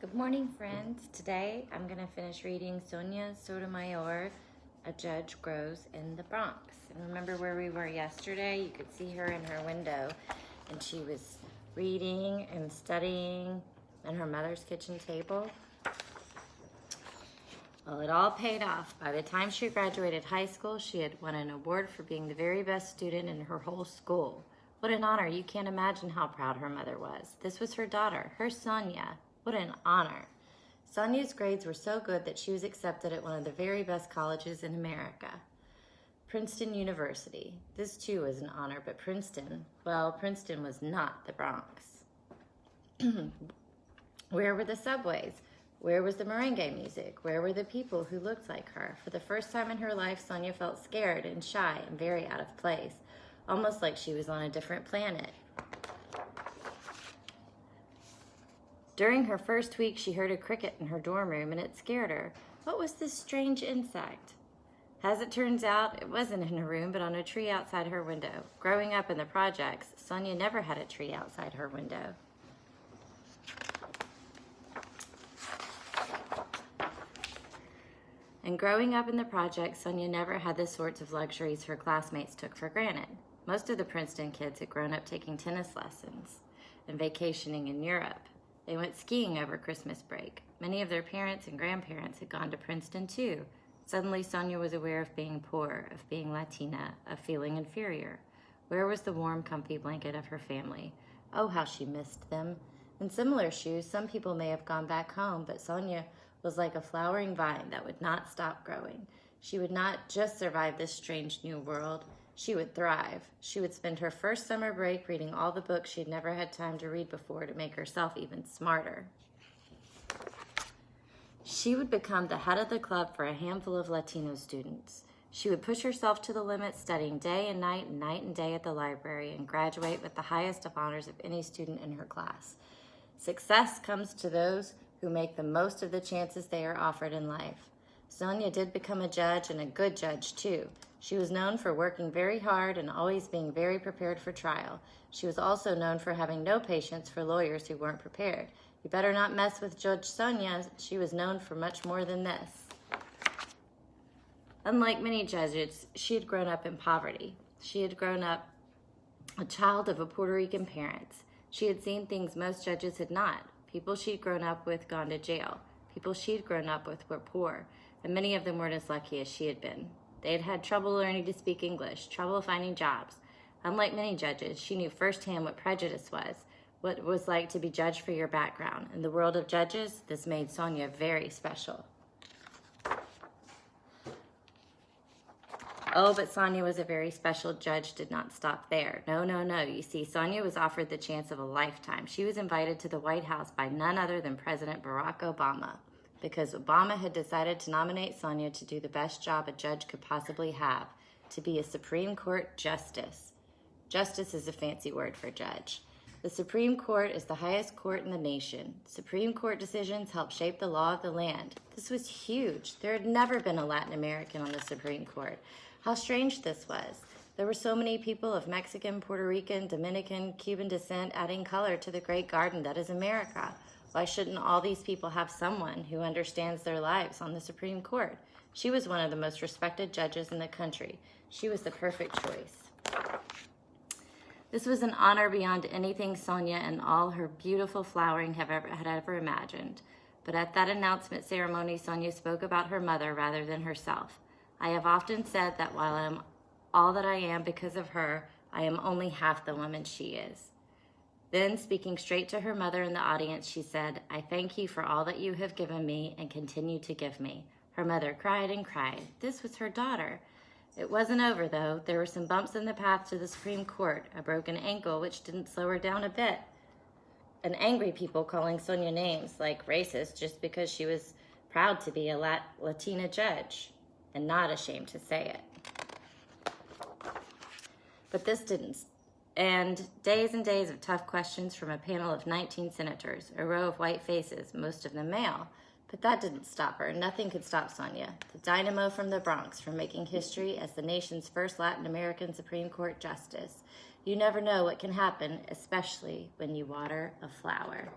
Good morning, friends. Today I'm going to finish reading Sonya Sotomayor, A Judge Grows in the Bronx. And remember where we were yesterday? You could see her in her window, and she was reading and studying at her mother's kitchen table. Well, it all paid off. By the time she graduated high school, she had won an award for being the very best student in her whole school. What an honor. You can't imagine how proud her mother was. This was her daughter, her Sonya. What an honor. Sonya's grades were so good that she was accepted at one of the very best colleges in America, Princeton University. This too was an honor, but Princeton was not the Bronx. Where were the subways? Where was the merengue music? Where were the people who looked like her? For the first time in her life, Sonya felt scared and shy and very out of place, almost like she was on a different planet. During her first week, she heard a cricket in her dorm room, and it scared her. What was this strange insect? As it turns out, it wasn't in her room, but on a tree outside her window. Growing up in the projects, Sonya never had a tree outside her window. And growing up in the projects, Sonya never had the sorts of luxuries her classmates took for granted. Most of the Princeton kids had grown up taking tennis lessons and vacationing in Europe. They went skiing over Christmas break. Many of their parents and grandparents had gone to Princeton too. Suddenly, Sonya was aware of being poor, of being Latina, of feeling inferior. Where was the warm, comfy blanket of her family? Oh, how she missed them. In similar shoes, some people may have gone back home, but Sonya was like a flowering vine that would not stop growing. She would not just survive this strange new world. She would thrive. She would spend her first summer break reading all the books she'd never had time to read before to make herself even smarter. She would become the head of the club for a handful of Latino students. She would push herself to the limit, studying day and night and day at the library, and graduate with the highest of honors of any student in her class. Success comes to those who make the most of the chances they are offered in life. Sonya did become a judge, and a good judge too. She was known for working very hard and always being very prepared for trial. She was also known for having no patience for lawyers who weren't prepared. You better not mess with Judge Sonya. She was known for much more than this. Unlike many judges, she had grown up in poverty. She had grown up a child of a Puerto Rican parents. She had seen things most judges had not. People she'd grown up with gone to jail. People she'd grown up with were poor, and many of them weren't as lucky as she had been. They had had trouble learning to speak English, trouble finding jobs. Unlike many judges, she knew firsthand what prejudice was, what it was like to be judged for your background. In the world of judges, this made Sonya very special. Oh, but Sonya was a very special judge, did not stop there. No. You see, Sonya was offered the chance of a lifetime. She was invited to the White House by none other than President Barack Obama, because Obama had decided to nominate Sonya to do the best job a judge could possibly have, to be a Supreme Court justice. Justice is a fancy word for judge. The Supreme Court is the highest court in the nation. Supreme Court decisions help shape the law of the land. This was huge. There had never been a Latin American on the Supreme Court. How strange this was. There were so many people of Mexican, Puerto Rican, Dominican, Cuban descent adding color to the great garden that is America. Why shouldn't all these people have someone who understands their lives on the Supreme Court? She was one of the most respected judges in the country. She was the perfect choice. This was an honor beyond anything Sonya and all her beautiful flowering had ever imagined. But at that announcement ceremony, Sonya spoke about her mother rather than herself. I have often said that while I am all that I am because of her, I am only half the woman she is. Then, speaking straight to her mother in the audience, she said, I thank you for all that you have given me and continue to give me. Her mother cried and cried. This was her daughter. It wasn't over, though. There were some bumps in the path to the Supreme Court, a broken ankle, which didn't slow her down a bit, and angry people calling Sonya names like racist just because she was proud to be a Latina judge and not ashamed to say it. But this didn't. And days of tough questions from a panel of 19 senators, a row of white faces, most of them male. But that didn't stop her. Nothing could stop Sonya, the dynamo from the Bronx, from making history as the nation's first Latin American Supreme Court justice. You never know what can happen, especially when you water a flower.